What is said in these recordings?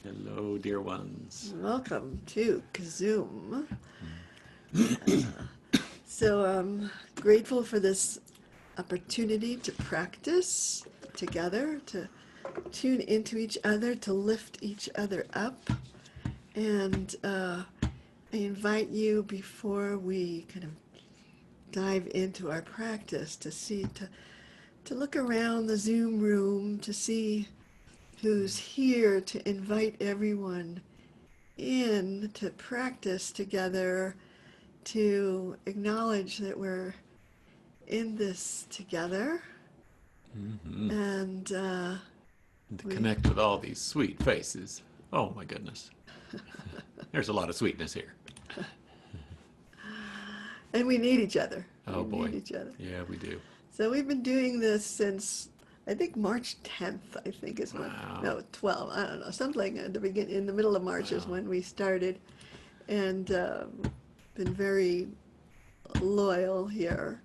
Hello, dear ones. Welcome to Kzoom. So I'm grateful for this opportunity to practice together, to tune into each other, to lift each other up. And I invite you, before we kind of dive into our practice, to look around the Zoom room, to see who's here, to invite everyone in to practice together, to acknowledge that we're in this together, and To connect with all these sweet faces. Oh my goodness. There's a lot of sweetness here. and we need each other. Oh We boy. need each other. Yeah, we do. So we've been doing this since I think March 10th. I think is when. Wow. No, 12. I don't know. Something at the beginning, in the middle of March is Wow. when we started, and been very loyal here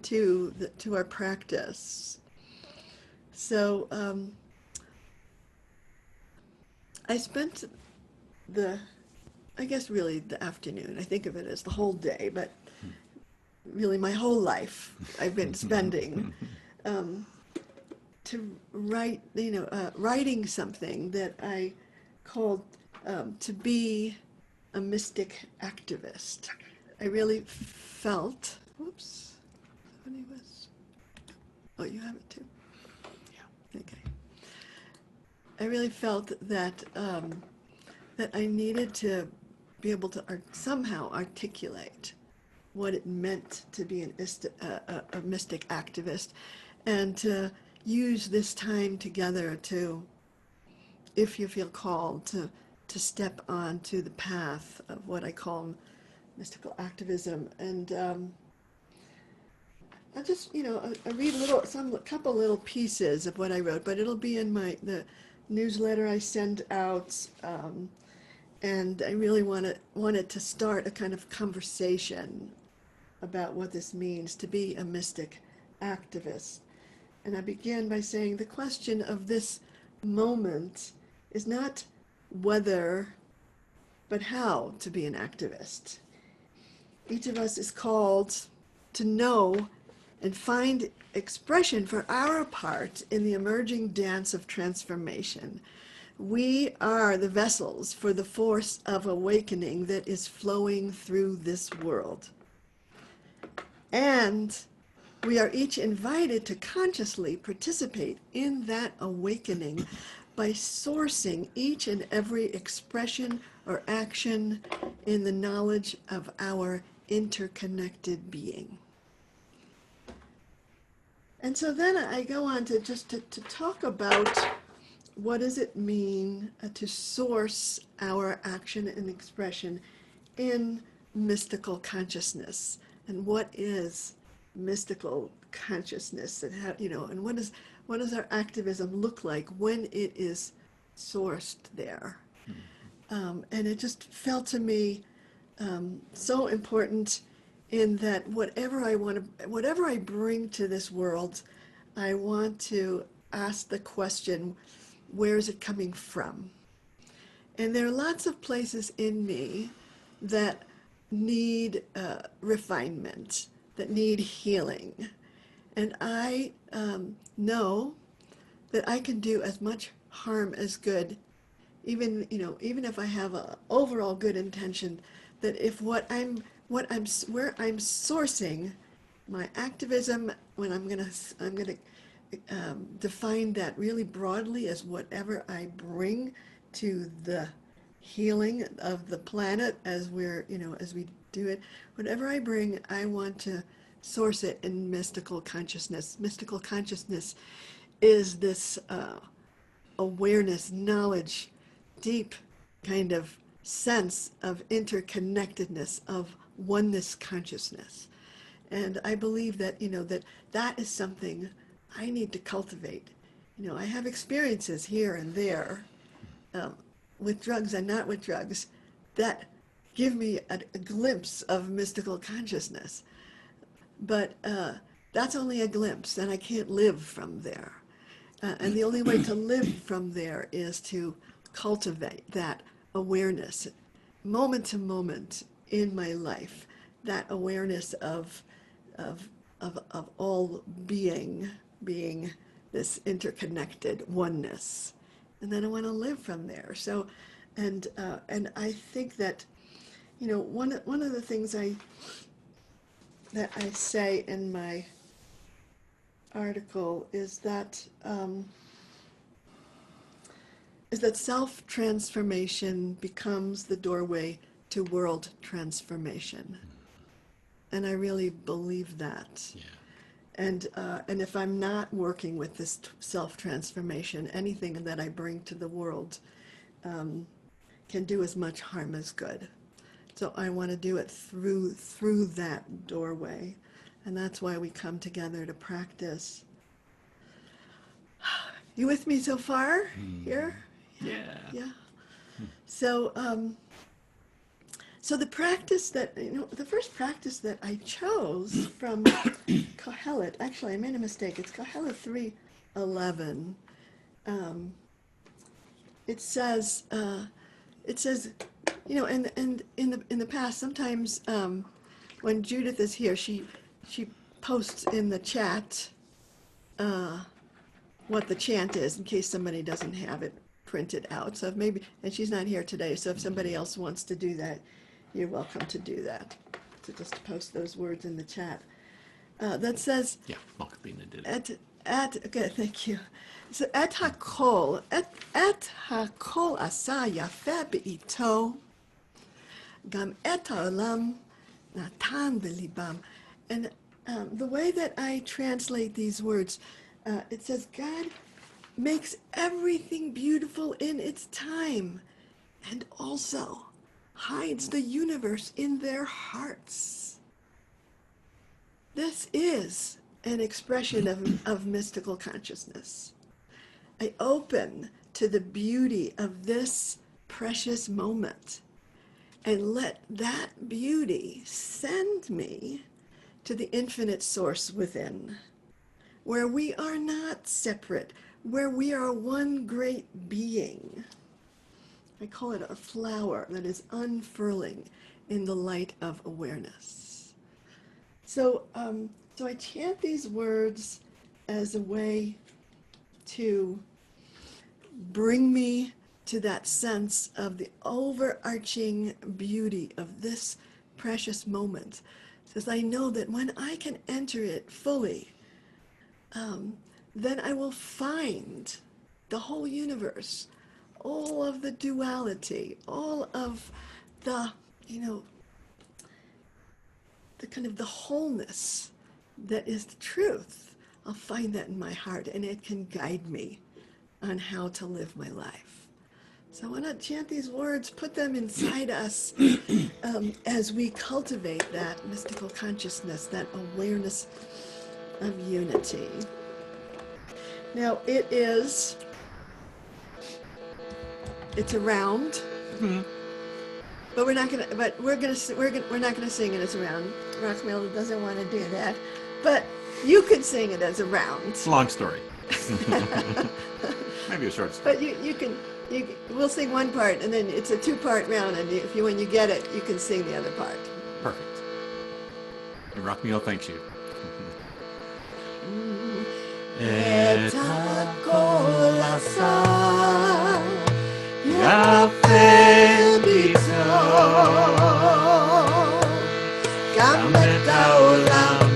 to our practice. So I spent I guess really the afternoon. I think of it as the whole day, but really my whole life I've been spending to write, writing something that I called to be a mystic activist. I really felt, whoops, somebody was, oh, you have it too? Yeah. Okay. I really felt that that I needed to be able to somehow articulate what it meant to be a mystic activist, and to use this time together to, if you feel called, to step onto the path of what I call mystical activism. And I just, I read a couple little pieces of what I wrote, but it'll be in the newsletter I send out. And I really wanted to start a kind of conversation about what this means to be a mystic activist. And I began by saying the question of this moment is not whether, but how to be an activist. Each of us is called to know and find expression for our part in the emerging dance of transformation. We are the vessels for the force of awakening that is flowing through this world. And we are each invited to consciously participate in that awakening by sourcing each and every expression or action in the knowledge of our interconnected being. And so then I go on to just to talk about what does it mean to source our action and expression in mystical consciousness, and what is mystical consciousness, and how, and what does our activism look like when it is sourced there. And it just felt to me so important, in that whatever I bring to this world, I want to ask the question, where is it coming from? And there are lots of places in me that need refinement, that need healing. And I know that I can do as much harm as good, even if I have an overall good intention, that if where I'm sourcing my activism, when I'm gonna define that really broadly as whatever I bring to the healing of the planet as as we do it. Whatever I bring, I want to source it in mystical consciousness. Mystical consciousness is this awareness, knowledge, deep kind of sense of interconnectedness, of oneness consciousness. And I believe that, that is something I need to cultivate. I have experiences here and there with drugs and not with drugs that give me a glimpse of mystical consciousness. But that's only a glimpse, and I can't live from there. And the only way to live from there is to cultivate that awareness, moment to moment in my life, that awareness of all being this interconnected oneness. And then I want to live from there. So, and I think that, one of the things that I say in my article is that self-transformation becomes the doorway to world transformation. And I really believe that. Yeah. And if I'm not working with this self-transformation, anything that I bring to the world can do as much harm as good. So I want to do it through that doorway. And that's why we come together to practice. You with me so far here? Yeah. Yeah. So, so the practice that, the first practice that I chose from Kohelet, actually I made a mistake, it's Kohelet 3:11. It says, and in the past, sometimes when Judith is here, she posts in the chat what the chant is in case somebody doesn't have it printed out. So if maybe, and she's not here today, so if somebody else wants to do that, you're welcome to do that. To just post those words in the chat. That says, Yeah, Malcolmina did it. okay, thank you. So et hakol asa yafe be'ito, gam et ha'olam natan belibam. And the way that I translate these words, it says God makes everything beautiful in its time, and also hides the universe in their hearts. This is an expression of mystical consciousness. I open to the beauty of this precious moment and let that beauty send me to the infinite source within, where we are not separate, where we are one great being. I call it a flower that is unfurling in the light of awareness. So, so I chant these words as a way to bring me to that sense of the overarching beauty of this precious moment. Because I know that when I can enter it fully, then I will find the whole universe, all of the duality, all of the, the kind of the wholeness that is the truth. I'll find that in my heart, and it can guide me on how to live my life. So I want to chant these words, put them inside us as we cultivate that mystical consciousness, that awareness of unity. Now it's a round, but we're not gonna sing it as a round. Rockmill doesn't want to do that, but you could sing it as a round. It's a long story. Maybe a short story. But we'll sing one part, and then it's a two-part round, and when you get it, you can sing the other part. Perfect. And Rockmill thanks you. Et hakol asa yafe bito, gam et haolam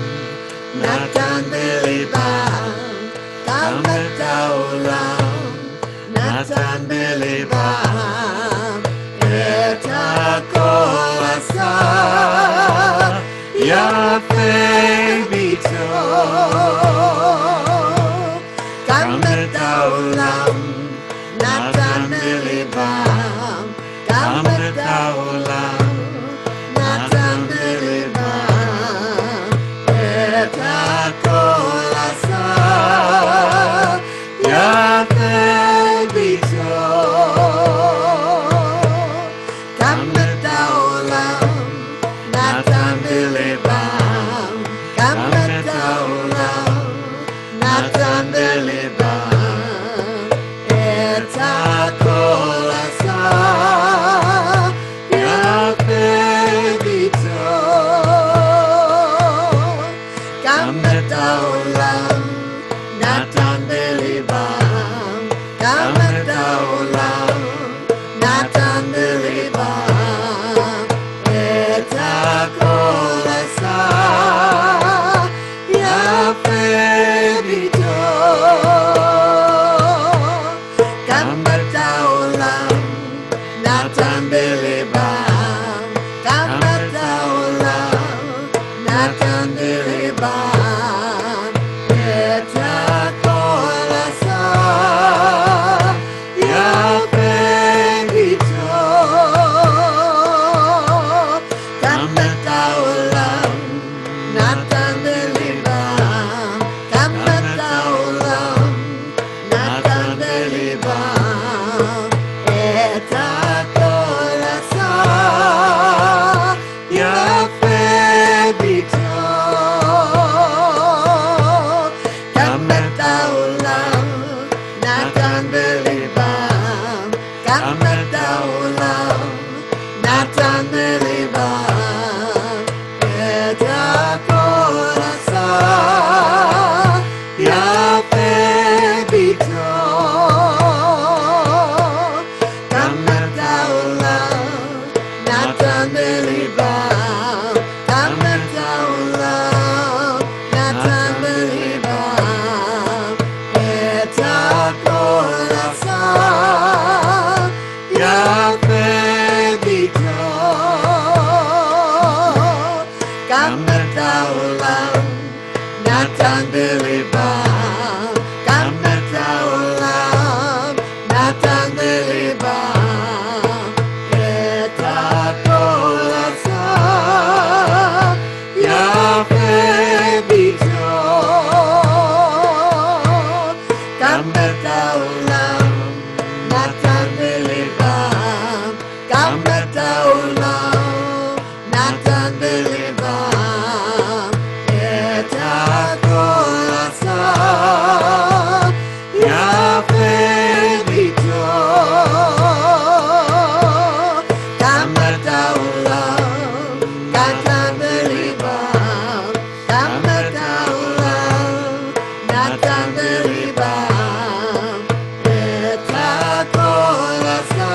Bam, Etakolasa,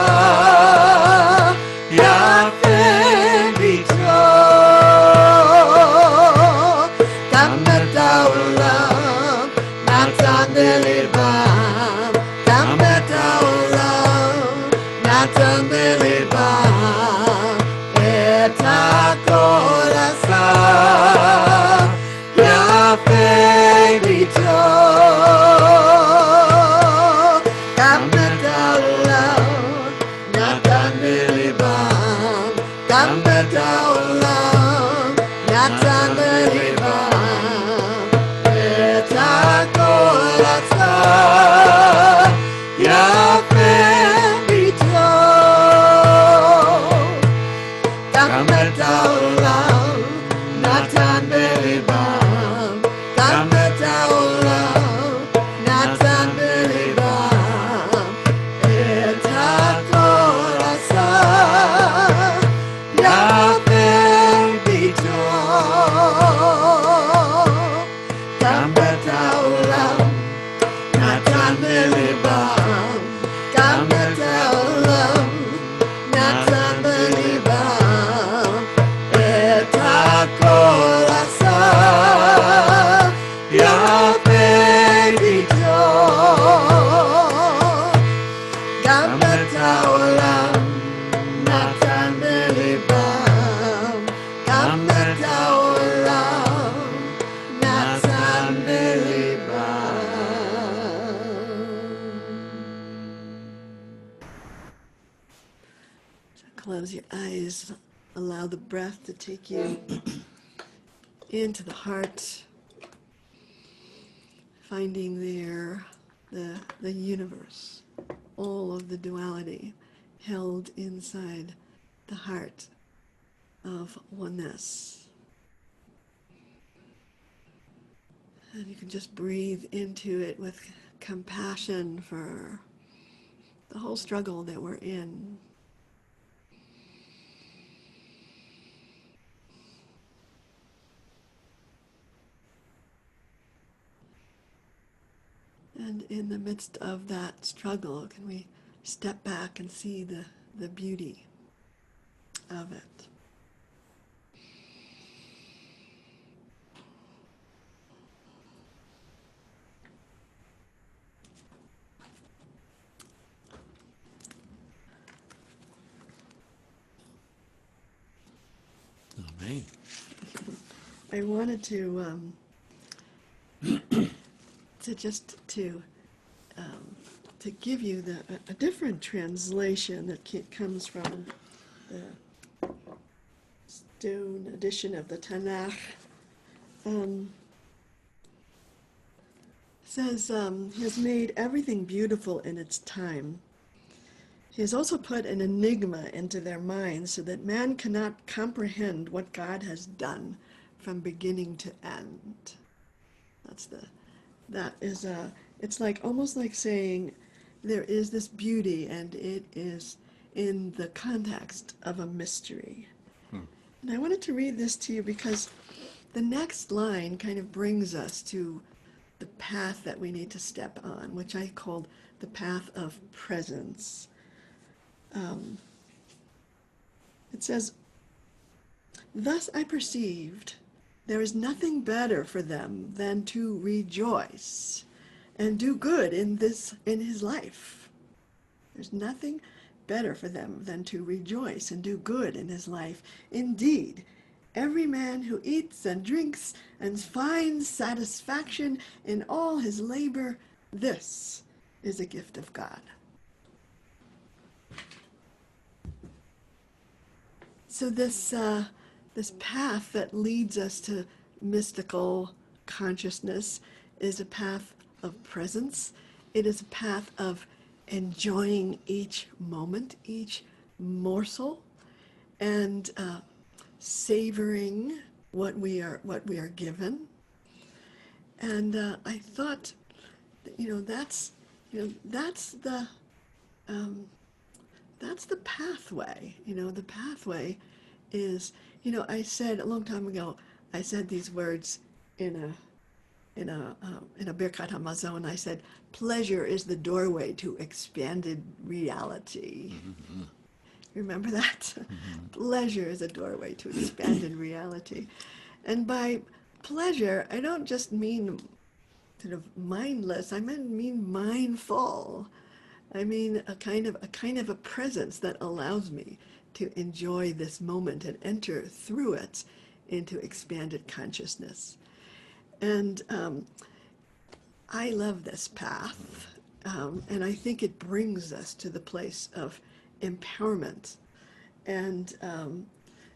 Yafe Bito, Kametaulam, Natandelibam, Kametaulam, Natandelibam, Etakolasa, Yafe Bito, Kametaulam, Natandelibam, Kametaulam, Natandelibam, Etakolasa, Yafe Bito, Kametaulam, Natandelibam, Kametaulam, Natandelibam, Etakolasa, Yafe Bito, Kametaulam, Natandelibam, Kametaulam, Natandelibam, Etakolasa, Yafe Bito, Kametaulam, Natandelibam, Kametaulam, Natandelibam. Close your eyes. Allow the breath to take you into the heart, finding there the universe, all of the duality held inside the heart of oneness. And you can just breathe into it with compassion for the whole struggle that we're in. And in the midst of that struggle, can we step back and see the beauty of it? Amen. I wanted to to give you a different translation that comes from the Stone edition of the Tanakh. Says he has made everything beautiful in its time. He has also put an enigma into their minds so that man cannot comprehend what God has done from beginning to end. It's like almost like saying there is this beauty and it is in the context of a mystery. And I wanted to read this to you because the next line kind of brings us to the path that we need to step on, which I called the path of presence. It says, "Thus I perceived there is nothing better for them than to rejoice and do good in his life." There's nothing better for them than to rejoice and do good in his life. Indeed, every man who eats and drinks and finds satisfaction in all his labor, this is a gift of God. So this path that leads us to mystical consciousness is a path of presence. It is a path of enjoying each moment, each morsel, and savoring what we are given. And I thought, that's the pathway. The pathway is, I said a long time ago, I said these words in in a Birkat Hamazon, I said, pleasure is the doorway to expanded reality. Mm-hmm. Remember that? Pleasure is a doorway to expanded reality. And by pleasure, I don't just mean sort of mindless, I mean mindful. I mean a kind of a presence that allows me to enjoy this moment and enter through it into expanded consciousness. And I love this path, and I think it brings us to the place of empowerment and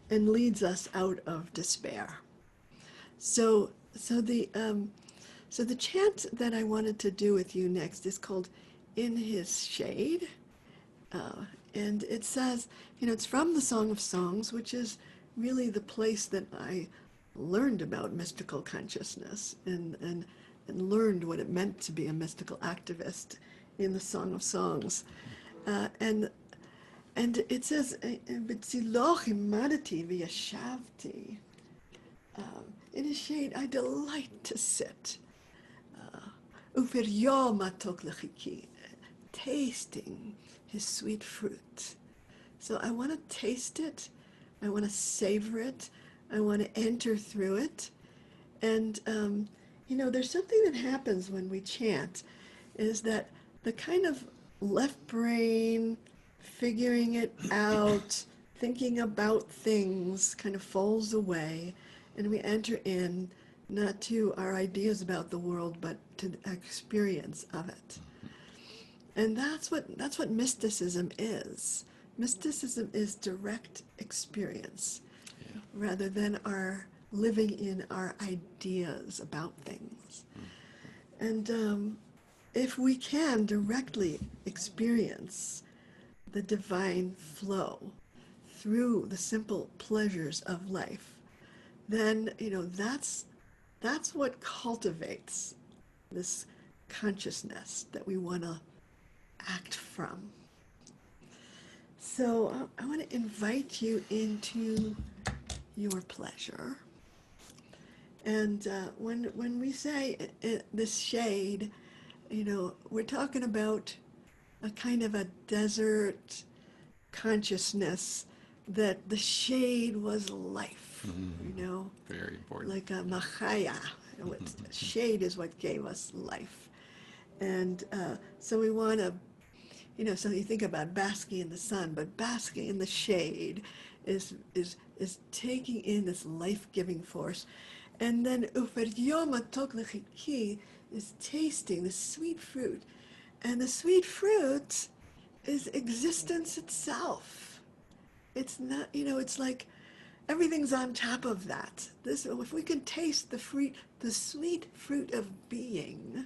leads us out of despair. So the chant that I wanted to do with you next is called "In His Shade," and it says, it's from the Song of Songs, which is really the place that I learned about mystical consciousness and learned what it meant to be a mystical activist in the Song of Songs. And it says, "B'tziloch imadati v'yashavti." In his shade, I delight to sit. Uferyo matok lechiki, tasting his sweet fruit. So I want to taste it. I want to savor it. I want to enter through it. And, there's something that happens when we chant, is that the kind of left brain, figuring it out, thinking about things kind of falls away, and we enter in not to our ideas about the world, but to the experience of it. And that's what mysticism is. Mysticism is direct experience, Yeah. rather than our living in our ideas about things. And if we can directly experience the divine flow through the simple pleasures of life, then that's what cultivates this consciousness that we want to act from. So I want to invite you into your pleasure. And when we say this shade, we're talking about a kind of a desert consciousness that the shade was life, Very important. like a machaya. Shade is what gave us life. And so we want to, so you think about basking in the sun, but basking in the shade is taking in this life-giving force. And then uferyoma toklechiki is tasting the sweet fruit. And the sweet fruit is existence itself. It's not, it's like everything's on top of that. If we can taste the sweet fruit of being,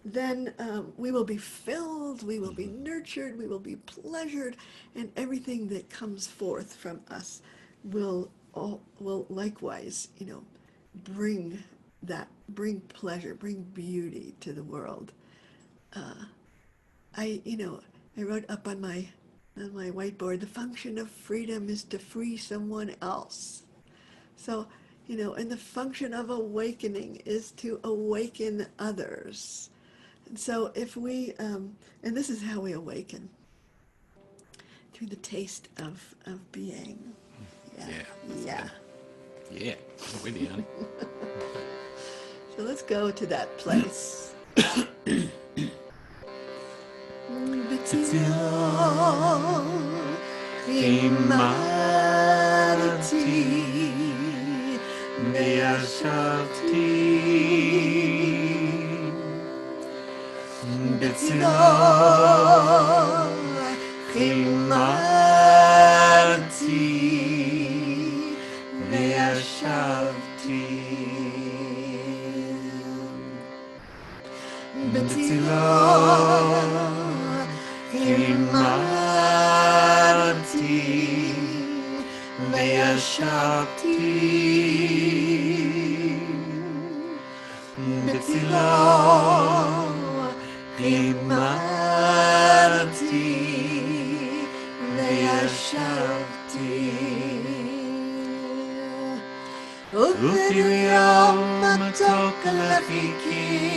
then we will be filled, we will be nurtured, we will be pleasured, and everything that comes forth from us will likewise, bring pleasure, bring beauty to the world. I wrote up on my whiteboard, the function of freedom is to free someone else. So, and the function of awakening is to awaken others. And so if we, and this is how we awaken, through the taste of being. Yeah. Yeah. I'm with you, honey. So let's go to that place. לחיקי,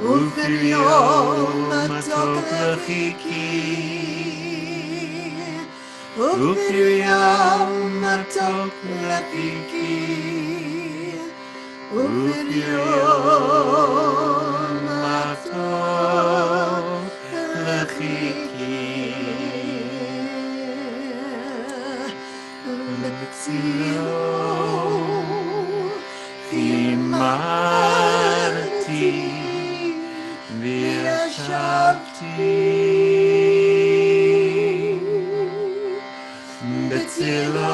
ופריום מתוק לחיקי, ופריום מתוק לחיקי, ופריום מתוק לחיקי, בצילו חימרתי וישבתי, בצילו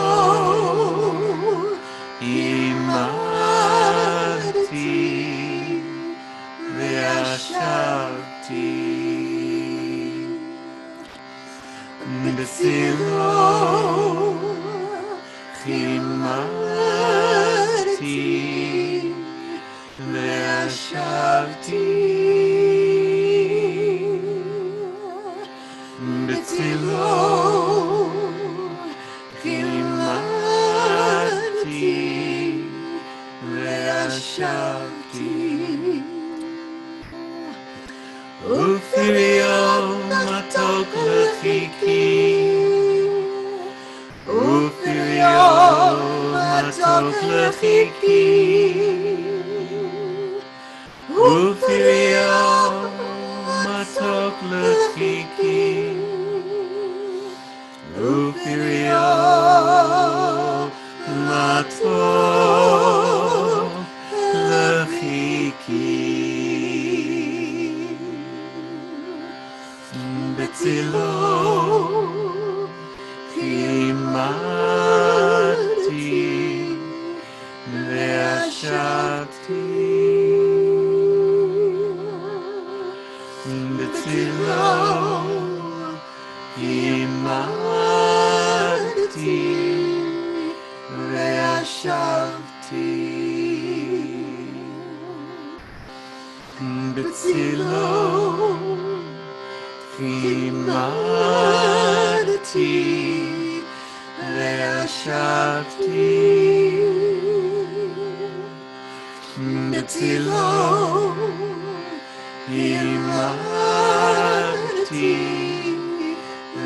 חימרתי וישבתי, בצילו חימרתי וישבתי, בצילו חימרתי וישבתי, ופריום מתוק לחיקי, ופריום מתוק לחיקי, ופריום מתוק לחיקי, ופריום מתוק לחיקי, בצילו חימרתי וישבתי, בצילו חימרתי וישבתי, בצילו חימרתי וישבתי, בצילו חימרתי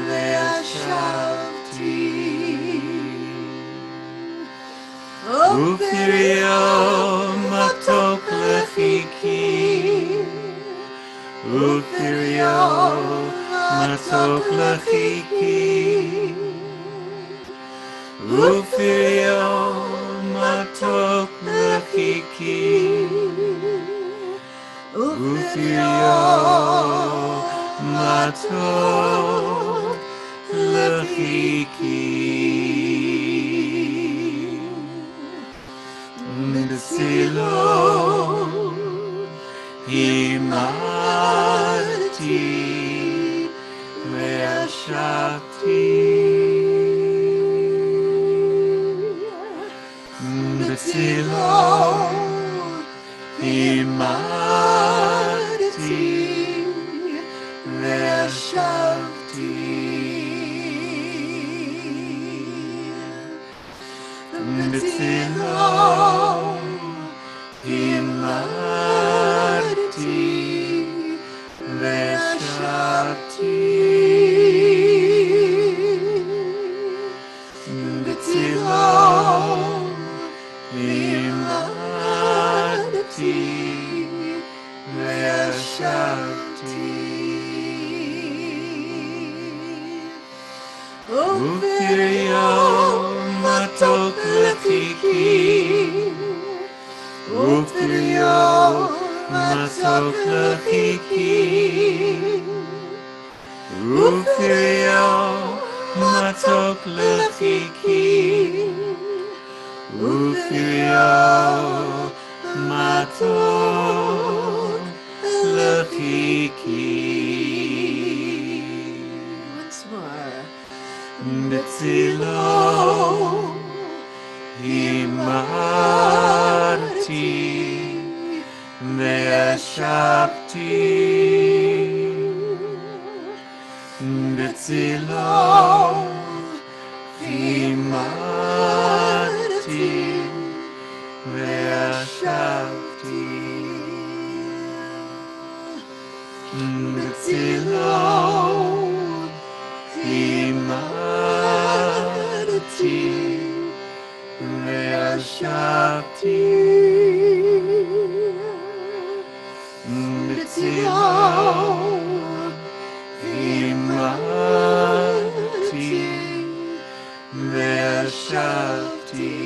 וישבתי, ופריום מתוק לחיקי, ופריום מתוק לחיקי, ופריום מתוק לחיקי, ופריום מתוק לחיקי, בצילו חימרתי וישבתי, בצילו חימרתי וישבתי, בצילו חימרתי וישבתי, בצילו חימרתי וישבתי, ופריום מתוק לחיקי, ופריום מתוק לחיקי, ופריום מתוק לחיקי, ופריום מתוק לחיקי, once more, בצילו חימרתי וישבתי, בצילו חימרתי ve'ashafti B'tzilo imadati ve'ashafti B'tzilo imadati ve'ashafti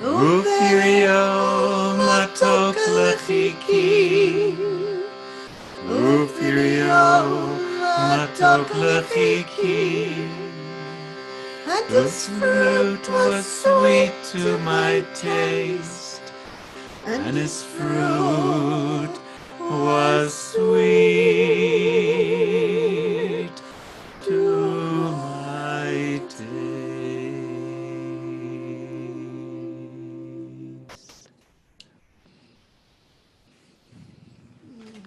Ufirio matok lechiki Ufirio matok lechiki and Whose fruit was sweet to my taste And his fruit was sweet to my taste.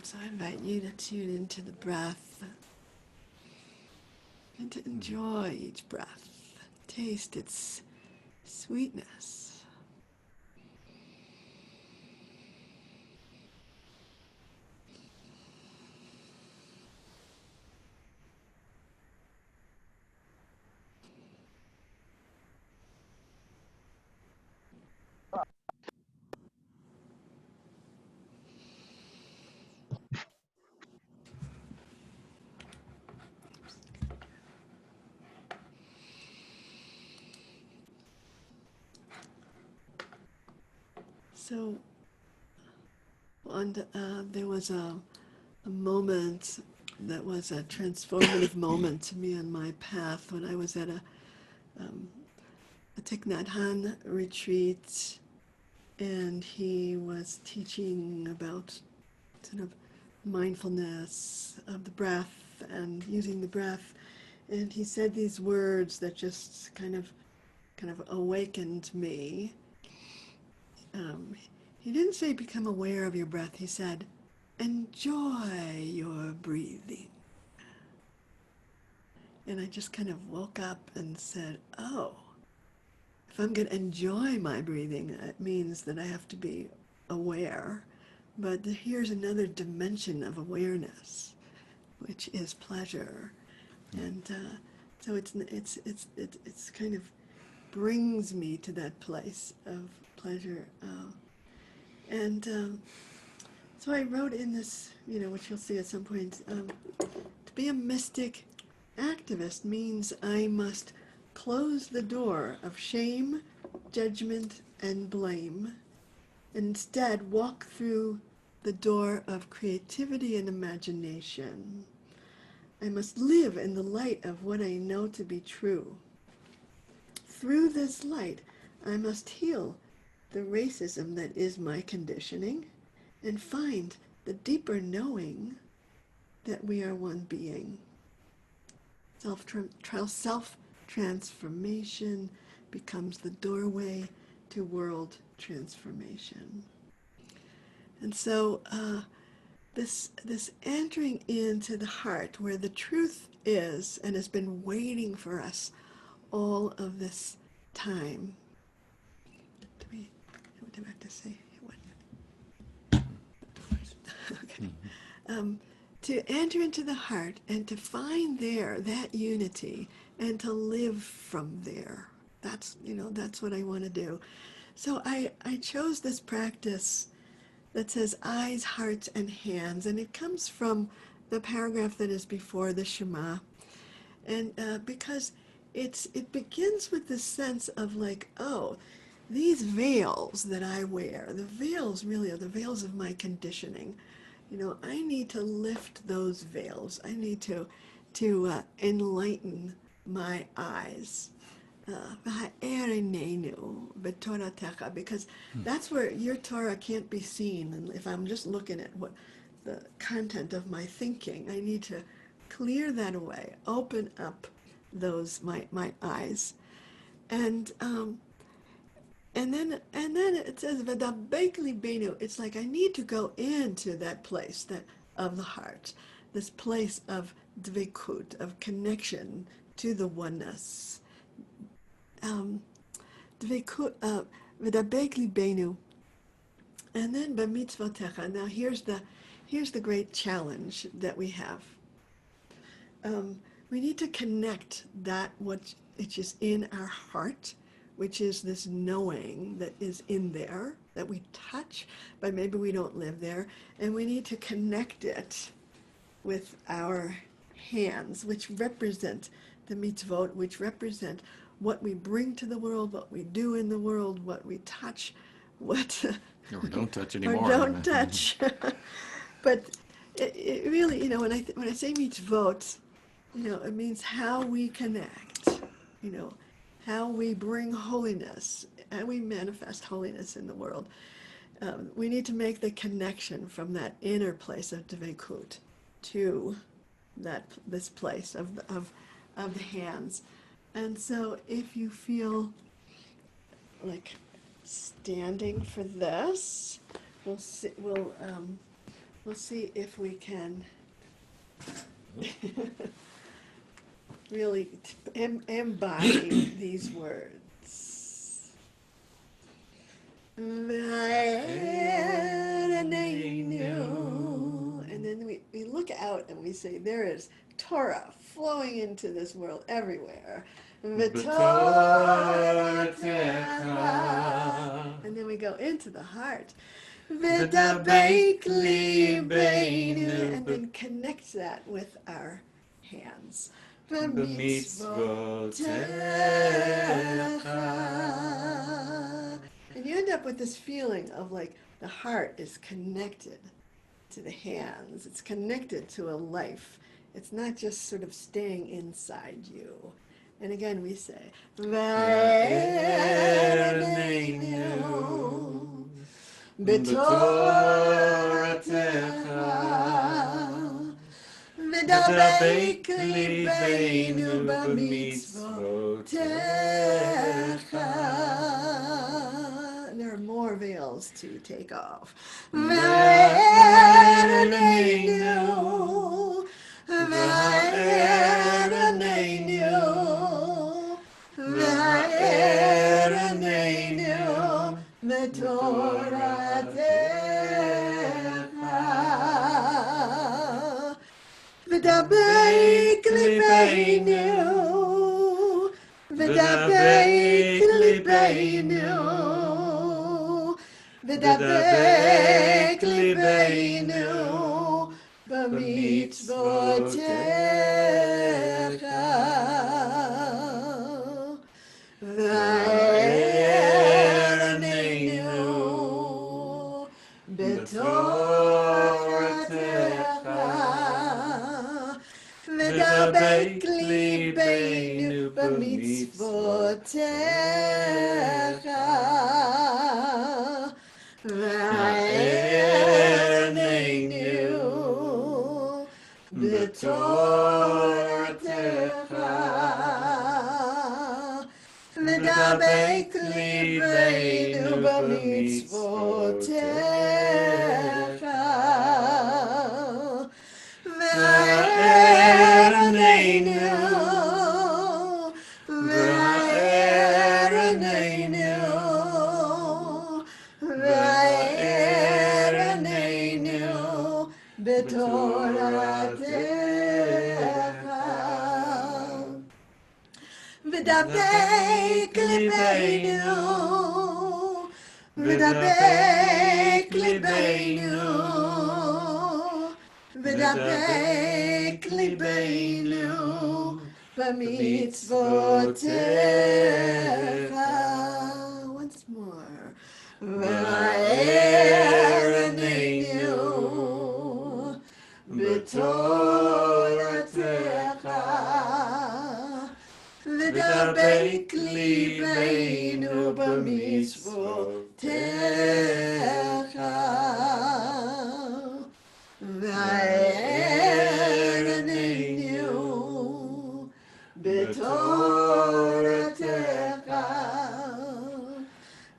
So I invite you to tune into the breath and to enjoy each breath, taste its sweetness. So, there was a moment that was a transformative moment to me on my path when I was at a Thich Nhat Hanh retreat, and he was teaching about sort of mindfulness of the breath and using the breath, and he said these words that just kind of awakened me. He didn't say become aware of your breath. He said, enjoy your breathing. And I just kind of woke up and said, oh, if I'm going to enjoy my breathing, it means that I have to be aware. But here's another dimension of awareness, which is pleasure. And so it's kind of brings me to that place of pleasure. And so I wrote in this, which you'll see at some point, to be a mystic activist means I must close the door of shame, judgment, and blame, and instead walk through the door of creativity and imagination. I must live in the light of what I know to be true. Through this light, I must heal the racism that is my conditioning and find the deeper knowing that we are one being. Self-transformation becomes the doorway to world transformation. And so this entering into the heart where the truth is and has been waiting for us all of this time. What do I have to say? Okay. To enter into the heart and to find there that unity and to live from there. That's what I want to do. So I chose this practice that says eyes, hearts, and hands, and it comes from the paragraph that is before the Shema, and because it begins with this sense of like, oh, these veils that I wear, the veils really are the veils of my conditioning. I need to lift those veils. I need to enlighten my eyes. Because that's where your Torah can't be seen. And if I'm just looking at what the content of my thinking, I need to clear that away, open up those my eyes, and then it says "V'dabeik benu." It's like I need to go into that place of the heart, this place of dvekut, of connection to the oneness. v'dabek libenu, and then b'mitzvotecha. Now here's the great challenge that we have. We need to connect that which is in our heart, which is this knowing that is in there, that we touch, but maybe we don't live there, and we need to connect it with our hands, which represent the mitzvot, which represent what we bring to the world, what we do in the world, what we touch, what Or don't touch or anymore. don't touch. But it really, when I say mitzvot, it means how we connect, how we bring holiness, how we manifest holiness in the world. We need to make the connection from that inner place of dveikut to this place of the hands. And so if you feel like standing for this, we'll see if we can really embody these words. And then we look out and we say, there is Torah flowing into this world everywhere. And then we go into the heart. And then connect that with our hands. And you end up with this feeling of like the heart is connected to the hands. It's connected to a life. It's not just sort of staying inside you. And again we say, ודבק ליבנו במצוותיך. And there are more veils to take off. וערננו, וערננו, וערננו בתורתך. ודבק ליבנו, ודבק ליבנו, ודבק ליבנו במצוותיך. וערננו בתורתך. ודבק ליבנו במצוותיך. וערננו בתורתך. ודבק ליבנו במצוותיך. וערננו, וערננו, וערננו בתורתך. ודבק ליבנו, ודבק ליבנו, ודבק ליבנו במצוותיך. Once more. וערננו בתורתך. ודבק ליבנו במצוותיך. וערננו בתורתך.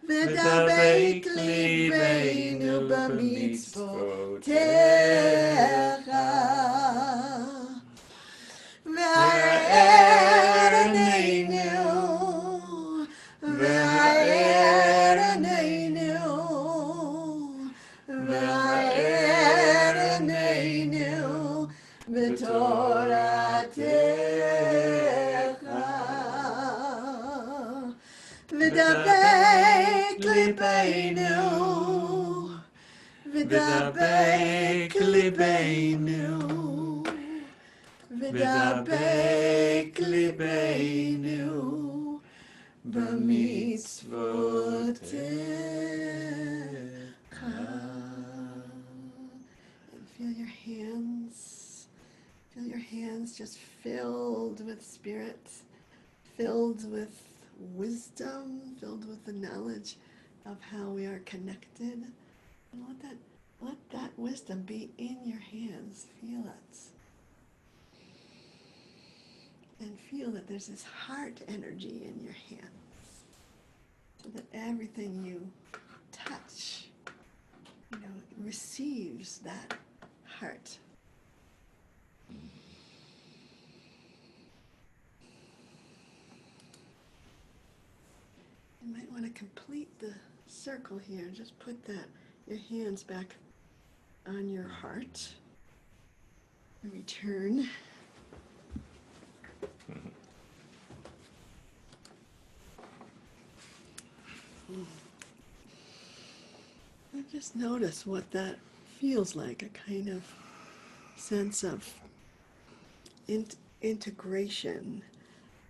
ודבק ליבנו במצוותיך. וערננו, וערננו, Vida Beinu, Vida Beinu, B'mitzvotecha. And feel your hands. Feel your hands just filled with spirit, filled with wisdom, filled with the knowledge of how we are connected. And let that wisdom be in your hands. Feel it. And feel that there's this heart energy in your hands. So that everything you touch, receives that heart. You might want to complete the circle here. Just put your hands back on your heart. Return. And just notice what that feels like, a kind of sense of integration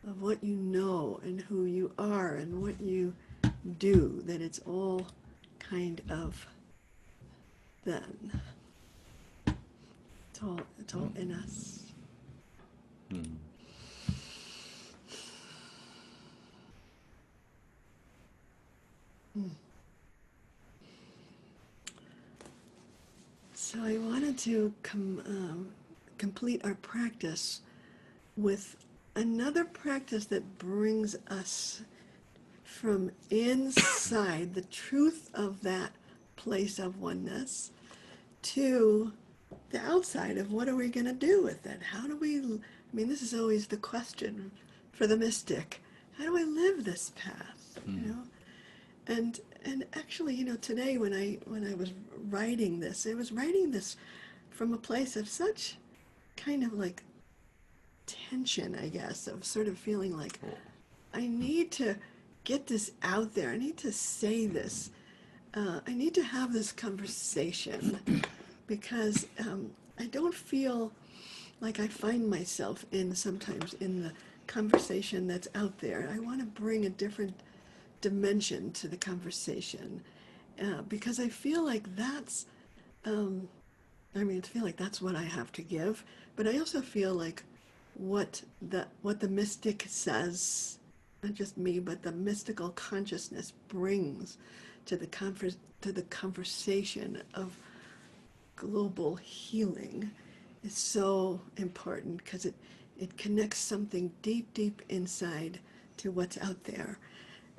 of what you know and who you are and what you do, that it's all kind of then. It's all in us. So I wanted to complete our practice with another practice that brings us from inside the truth of that place of oneness to the outside of what are we going to do with it? This is always the question for the mystic. How do I live this path? And actually, today when I was writing this, I was writing this from a place of such kind of like tension, I guess, of sort of feeling like I need to get this out there. I need to say this. I need to have this conversation because I don't feel like I find myself sometimes in the conversation that's out there. I want to bring a different dimension to the conversation because I feel like that's what I have to give, but I also feel like what the mystic says, not just me, but the mystical consciousness brings to the conversation of global healing is so important because it connects something deep inside to what's out there.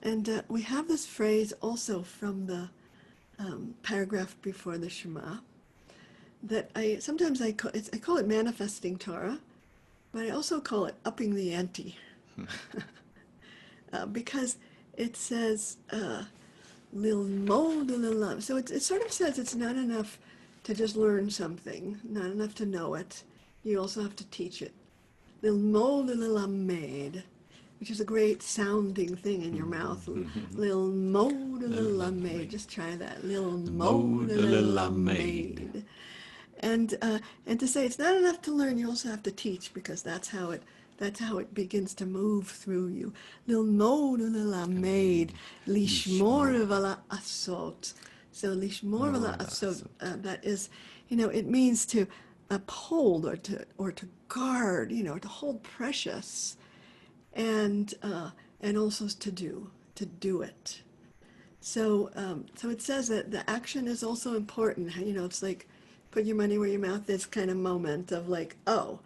And we have this phrase also from the paragraph before the Shema that I call it manifesting Torah, but I also call it upping the ante because it says lilmod lilam. So it sort of says it's not enough to just learn something, not enough to know it. You also have to teach it. Lilmod lilamed, which is a great sounding thing in your mouth. Lilmod lilamed. Just try that. Lilmod lilamed. And to say it's not enough to learn, you also have to teach because that's how it begins to move through you. Lilmod lilamed, lishmor v'la asot. So lishmor v'la asot, that is, it means to uphold or to guard, to hold precious, and also to do it. So it says that the action is also important. It's like put your money where your mouth is kind of moment of like, oh,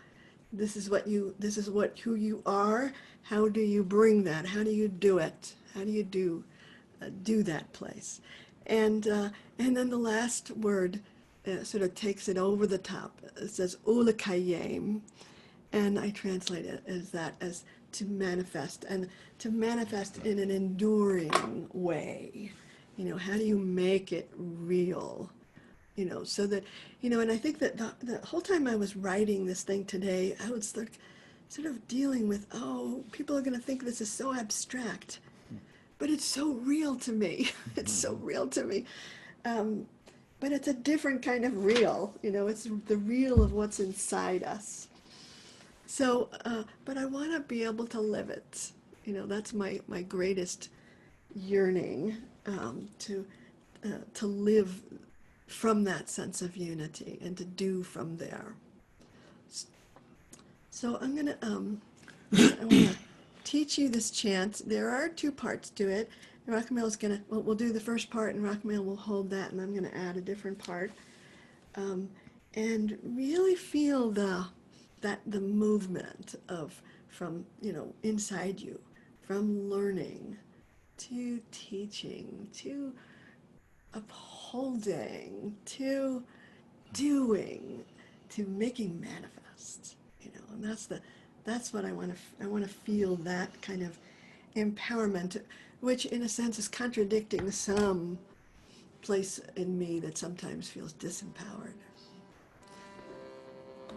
this is who you are. How do you bring that? How do you do it? How do you do that place? And then the last word sort of takes it over the top. It says ulakayem, and I translate it as to manifest, and to manifest in an enduring way. How do you make it real? So that, and I think that the whole time I was writing this thing today, I was sort of dealing with, people are going to think this is so abstract, but it's so real to me. It's so real to me. but it's a different kind of real. It's the real of what's inside us. So, but I want to be able to live it. That's my greatest yearning, to live from that sense of unity and to do from there. So I'm gonna I want to teach you this chant. There are two parts to it. Rockmail is gonna we'll do the first part, and Rockmail will hold that, and I'm gonna add a different part, and really feel the movement from inside you, from learning to teaching to upholding to doing to making manifest. And that's what I want to feel, that kind of empowerment, which in a sense is contradicting some place in me that sometimes feels disempowered. I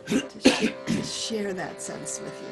want to share that sense with you.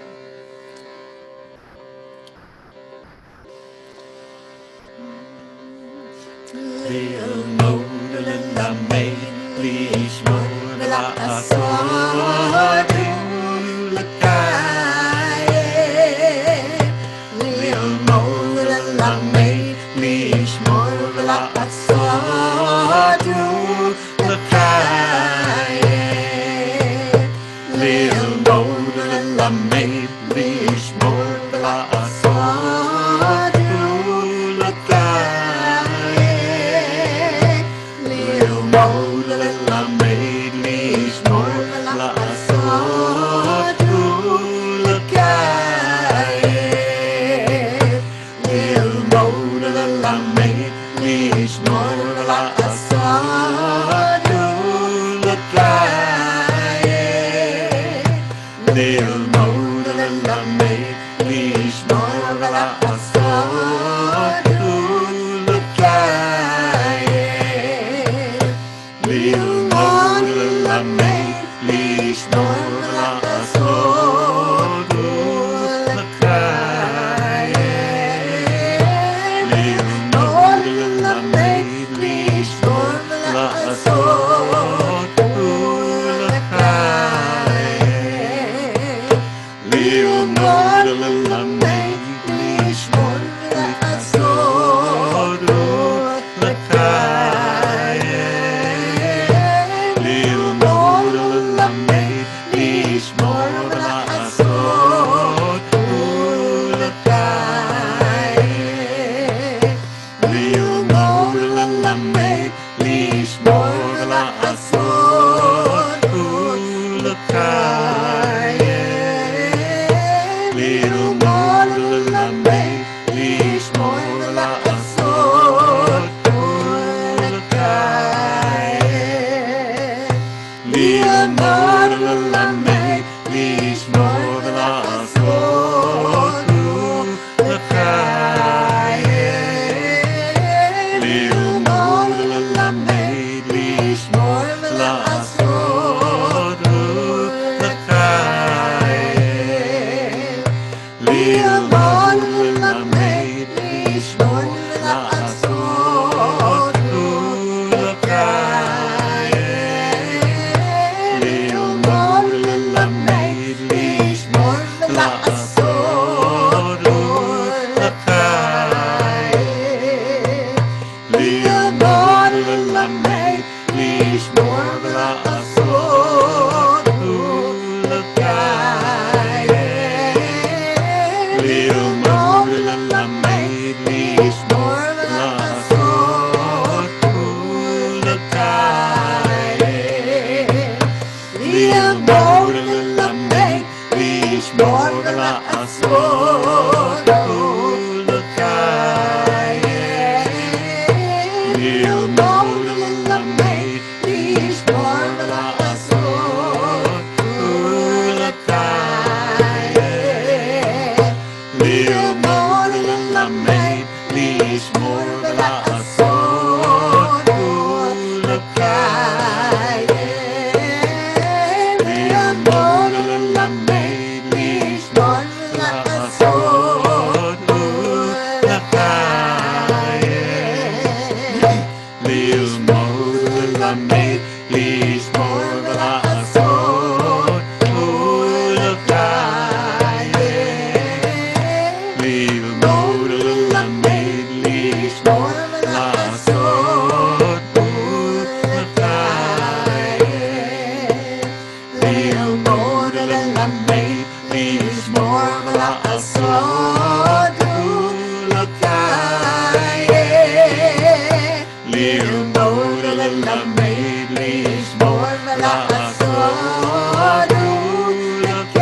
Live more. la medlich morvela asod, ulakaye. Liv model la medlich morvela asod, ulakaye. Liv model la medlich morvela asod, ulakaye. Liv model la medlich morvela asod, ulakaye.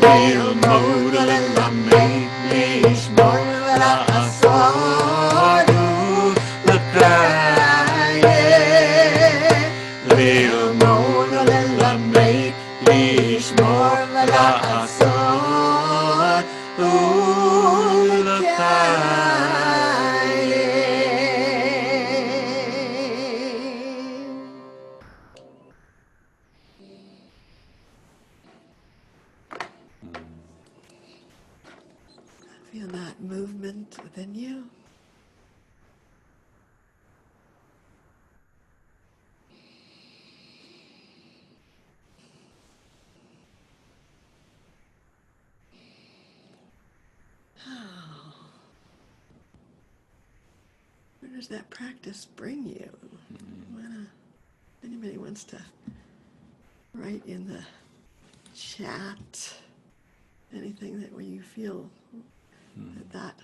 Liv model la medlich morvela asod, ulakaye. Liv model la medlich morvela asod, Feel that movement within you. Where does that practice bring you? If anybody wants to write in the chat anything that where you feel that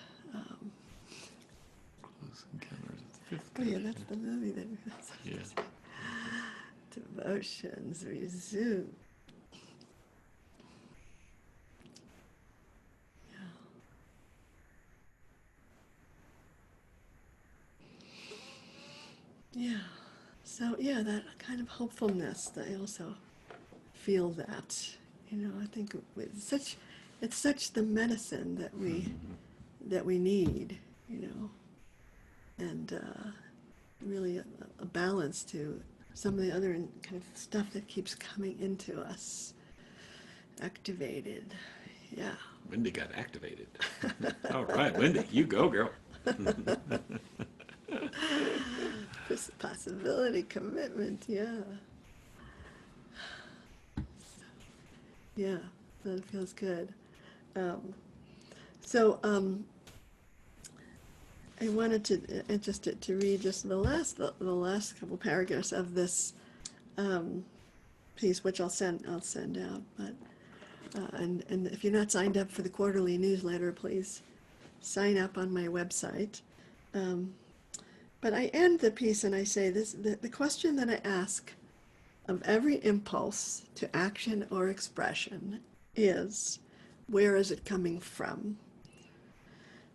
Close Encounters of the Fifth oh yeah, Kind. that's the movie that Yeah. Devotions Resume. Yeah. So yeah, that kind of hopefulness. I also feel that. You know, I think it's such the medicine that we need. You know, and really a balance to some of the other kind of stuff that keeps coming into us. Activated. Yeah. Wendy got activated. All right, Wendy, you go, girl. Possibility, commitment, yeah. Yeah, that feels good. So I wanted to read just the last couple paragraphs of this piece, which I'll send out. But and if you're not signed up for the quarterly newsletter, please sign up on my website. But I end the piece and I say this: the question that I ask of every impulse to action or expression is, where is it coming from?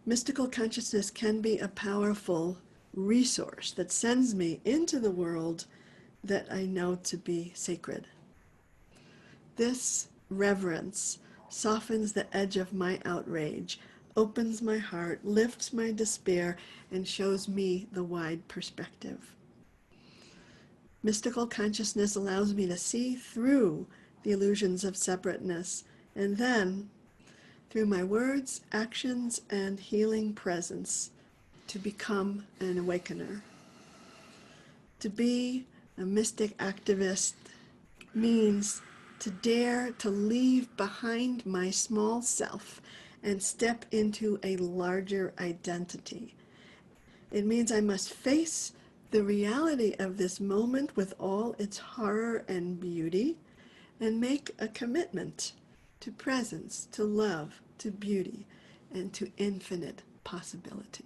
Mystical consciousness can be a powerful resource that sends me into the world that I know to be sacred. This reverence softens the edge of my outrage, opens my heart, lifts my despair, and shows me the wide perspective. Mystical consciousness allows me to see through the illusions of separateness, and then, through my words, actions, and healing presence, to become an awakener. To be a mystic activist means to dare to leave behind my small self and step into a larger identity. It means I must face the reality of this moment with all its horror and beauty and make a commitment to presence, to love, to beauty, and to infinite possibilities.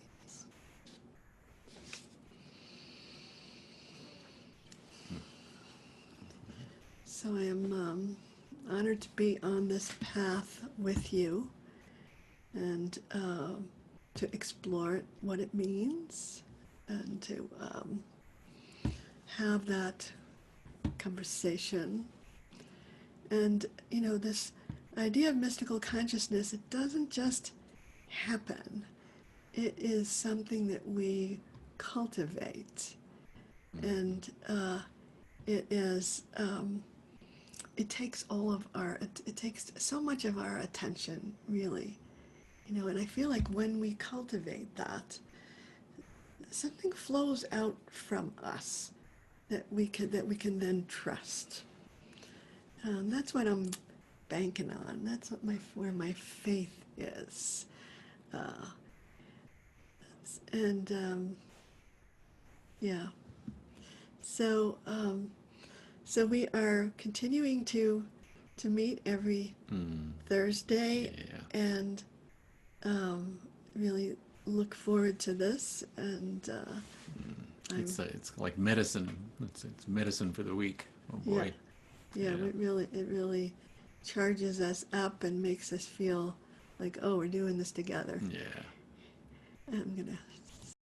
So I am honored to be on this path with you and to explore what it means and to have that conversation. And, you know, this idea of mystical consciousness, it doesn't just happen. It is something that we cultivate. And it is, it takes it takes so much of our attention, really. You know, and I feel like when we cultivate that, something flows out from us that we can then trust. That's what I'm banking on. That's what where my faith is. Uh, and yeah, so so we are continuing to meet every Thursday, Yeah. and really look forward to this. And It's like medicine. It's medicine for the weak. Oh yeah, boy. yeah, it really charges us up and makes us feel like, oh, we're doing this together. Yeah. I'm gonna